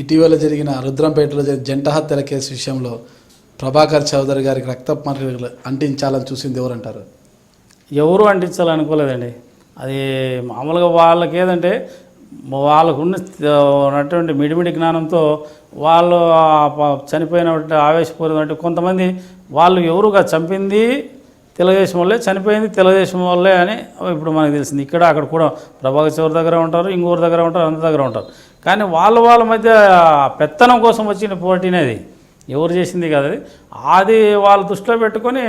ఇటీవల జరిగిన రుద్రంపేటలో జరిగిన జంట హత్యల కేసు విషయంలో ప్రభాకర్ చౌదరి గారికి రక్తపు మరకలు అంటించాలని చూసింది ఎవరంటారు? ఎవరు అంటించాలనుకోలేదండి. అది మామూలుగా వాళ్ళకి ఏదంటే వాళ్ళకు ఉన్నటువంటి మిడిమిడి జ్ఞానంతో వాళ్ళు చనిపోయినటువంటి ఆవేశపూరిత కొంతమంది వాళ్ళు ఎవరుగా చంపింది తెలుగుదేశం వల్లే, చనిపోయింది తెలుగుదేశం వల్లే అని ఇప్పుడు మనకు తెలిసింది. ఇక్కడ అక్కడ కూడా ప్రభాకర్ చౌదరి దగ్గర ఉంటారు, ఇంకొకరి దగ్గర ఉంటారు, అందరి దగ్గర ఉంటారు. కానీ వాళ్ళ మధ్య పెత్తనం కోసం వచ్చిన పోటీనేది ఎవరు చేసింది కాదు. అది వాళ్ళు దృష్టిలో పెట్టుకొని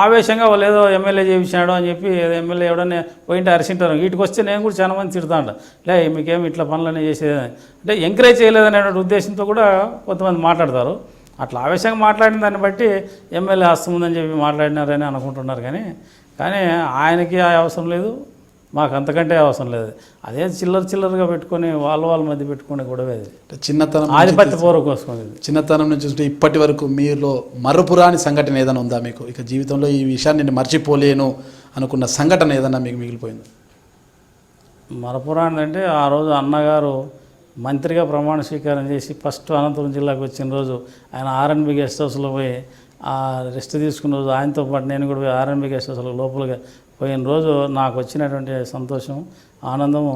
ఆవేశంగా వాళ్ళు ఏదో ఎమ్మెల్యే చేయించాడు అని చెప్పి ఎమ్మెల్యే ఎవడన్నా పోయింటే అరిసింటారు. వీటికి వస్తే నేను కూడా చాలా మంది తిడతా ఉంటా, లే మీకేమి ఇట్లా పనులన్నీ చేసేది అంటే ఎంకరేజ్ చేయలేదనే ఉద్దేశంతో కూడా కొంతమంది మాట్లాడతారు. అట్లా ఆవేశంగా మాట్లాడిన దాన్ని బట్టి ఎమ్మెల్యే హస్తం ఉందని చెప్పి మాట్లాడినారని అనుకుంటున్నారు. కానీ ఆయనకి ఆ అవసరం లేదు, మాకు అంతకంటే అవసరం లేదు. అదే చిల్లరగా పెట్టుకొని వాళ్ళ మధ్య పెట్టుకునే గొడవ చిన్నతనం ఆధిపత్య పూర్వ కోసం. చిన్నతనం నుంచి చూస్తే ఇప్పటి వరకు మీలో మరపురాని సంఘటన ఏదైనా ఉందా మీకు? ఇక జీవితంలో ఈ విషయాన్ని నేను మర్చిపోలేను అనుకున్న సంఘటన ఏదన్నా మీకు మిగిలిపోయింది? మరపురాని అంటే ఆ రోజు అన్నగారు మంత్రిగా ప్రమాణ స్వీకారం చేసి ఫస్ట్ అనంతపురం జిల్లాకు వచ్చిన రోజు ఆయన ఆర్ఎన్బి గెస్ట్ హౌస్లో పోయి రెస్ట్ తీసుకున్న రోజు ఆయనతో పాటు నేను కూడా పోయి ఆర్ఎన్బి గెస్ట్ హౌస్లో లోపలిగా పోయిన రోజు నాకు వచ్చినటువంటి సంతోషం, ఆనందము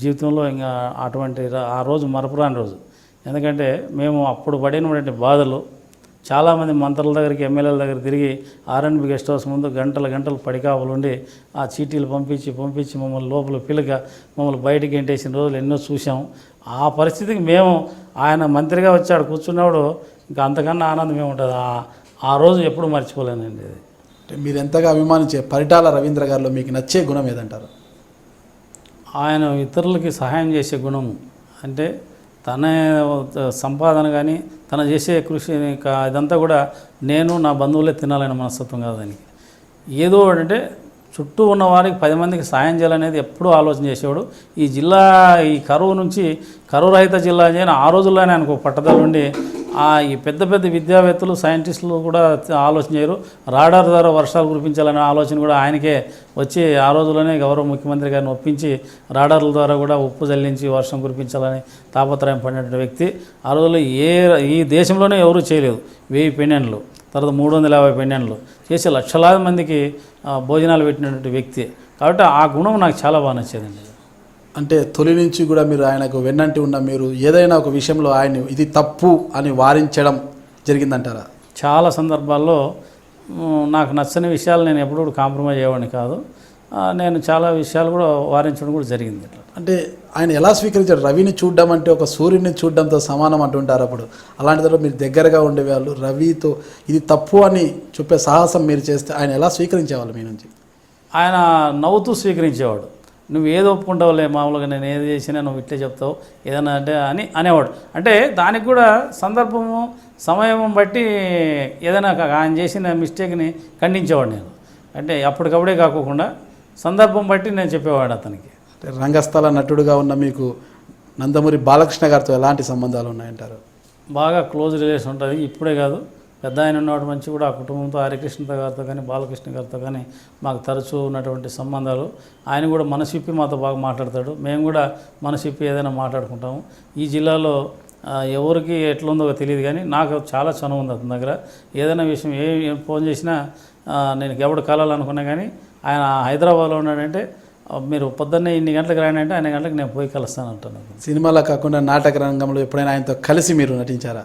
జీవితంలో ఇంకా అటువంటి ఆ రోజు మరపురాని రోజు. ఎందుకంటే మేము అప్పుడు పడినటువంటి బాధలు చాలామంది మంత్రుల దగ్గరికి, ఎమ్మెల్యేల దగ్గర తిరిగి ఆర్ఎన్బి గెస్ట్ హౌస్ ముందు గంటలు పడికాపులు ఉండి ఆ చీటీలు పంపించి మమ్మల్ని లోపల పిలక మమ్మల్ని బయటికి ఎంటేసిన రోజులు ఎన్నో చూసాం. ఆ పరిస్థితికి మేము ఆయన మంత్రిగా వచ్చాడు కూర్చున్నప్పుడు ఇంకా అంతకన్నా ఆనందం ఏముంటుంది. ఆ రోజు ఎప్పుడు మర్చిపోలేనండి. అది మీరు ఎంతగా అభిమానించే పరిటాల రవీంద్ర గారిలో మీకు నచ్చే గుణం ఏదంటారు? ఆయన ఇతరులకి సహాయం చేసే గుణము అంటే తన సంపాదన కానీ తన చేసే కృషి ఇదంతా కూడా నేను నా బంధువులే తినాలనే మనస్తత్వం కాదు దానికి. ఏదో అంటే చుట్టూ ఉన్న వారికి 10 మందికి సాయం చేయాలనేది ఎప్పుడూ ఆలోచన చేసేవాడు. ఈ జిల్లా ఈ కరువు నుంచి కరువు రహిత జిల్లా చేయని ఆ రోజుల్లోనే ఆయనకు పట్టుదల ఉండి ఈ పెద్ద విద్యావేత్తలు, సైంటిస్టులు కూడా ఆలోచన చేయరు. రాడార్ ద్వారా వర్షాలు కురిపించాలనే ఆలోచన కూడా ఆయనకే వచ్చి ఆ రోజుల్లోనే గౌరవ ముఖ్యమంత్రి గారిని ఒప్పించి రాడార్ల ద్వారా కూడా ఉప్పు జల్లించి వర్షం కురిపించాలని తాపత్రయం పడినటువంటి వ్యక్తి. ఆ రోజుల్లో ఈ దేశంలోనే ఎవరూ చేయలేదు. 1000 పెన్నెండ్లు, తర్వాత 350 పెన్నెండ్లు చేసి లక్షలాది మందికి భోజనాలు పెట్టినటువంటి వ్యక్తి. కాబట్టి ఆ గుణం నాకు చాలా బాగా నచ్చేదండి. అంటే తొలి నుంచి కూడా మీరు ఆయనకు వెన్నంటి ఉన్న మీరు ఏదైనా ఒక విషయంలో ఆయన ఇది తప్పు అని వారించడం జరిగిందంటారా? చాలా సందర్భాల్లో నాకు నచ్చని విషయాలు నేను ఎప్పుడూ కాంప్రమైజ్ అయ్యేవాడిని కాదు. నేను చాలా విషయాలు కూడా వారించడం కూడా జరిగింది. అంటే ఆయన ఎలా స్వీకరించారు? రవిని చూడడం అంటే ఒక సూర్యుడిని చూడడంతో సమానం అంటుంటారు. అప్పుడు అలాంటిదో మీరు దగ్గరగా ఉండేవాళ్ళు, రవితో ఇది తప్పు అని చెప్పే సాహసం మీరు చేస్తే ఆయన ఎలా స్వీకరించేవాళ్ళు మీ నుంచి? ఆయన నవ్వుతూ స్వీకరించేవాడు. నువ్వు ఏది ఒప్పుకుంటావులే, మామూలుగా నేను ఏది చేసినా నువ్వు ఇట్లే చెప్తావు ఏదన్నా అంటే అని అనేవాడు. అంటే దానికి కూడా సందర్భము సమయం బట్టి ఏదైనా ఆయన చేసిన మిస్టేక్ని ఖండించేవాడు నేను. అంటే అప్పటికప్పుడే కాకుండా సందర్భం బట్టి నేను చెప్పేవాడు అతనికి. రంగస్థల నటుడుగా ఉన్న మీకు నందమూరి బాలకృష్ణ గారితో ఎలాంటి సంబంధాలు ఉన్నాయంటారు? బాగా క్లోజ్ రిలేషన్ ఉంటుంది. ఇప్పుడే కాదు, పెద్ద ఆయన ఉన్నవాడు మంచి కూడా ఆ కుటుంబంతో హరికృష్ణ గారితో కానీ బాలకృష్ణ గారితో కానీ మాకు తరచూ ఉన్నటువంటి సంబంధాలు. ఆయన కూడా మనసిప్పి మాతో బాగా మాట్లాడతాడు, మేము కూడా మనసిప్పి ఏదైనా మాట్లాడుకుంటాము. ఈ జిల్లాలో ఎవరికి ఎట్లుందో తెలియదు కానీ నాకు చాలా చనువు ఉంది అతని దగ్గర. ఏదైనా విషయం ఫోన్ చేసినా నేను ఎవడు కలాలనుకున్నా కానీ ఆయన హైదరాబాద్లో ఉన్నాడంటే మీరు పొద్దున్నే ఇన్ని గంటలకు రాయండి అంటే 8 గంటలకు నేను పోయి కలుస్తాను అంటాను. సినిమాలో కాకుండా నాటక రంగంలో ఎప్పుడైనా ఆయనతో కలిసి మీరు నటించారా?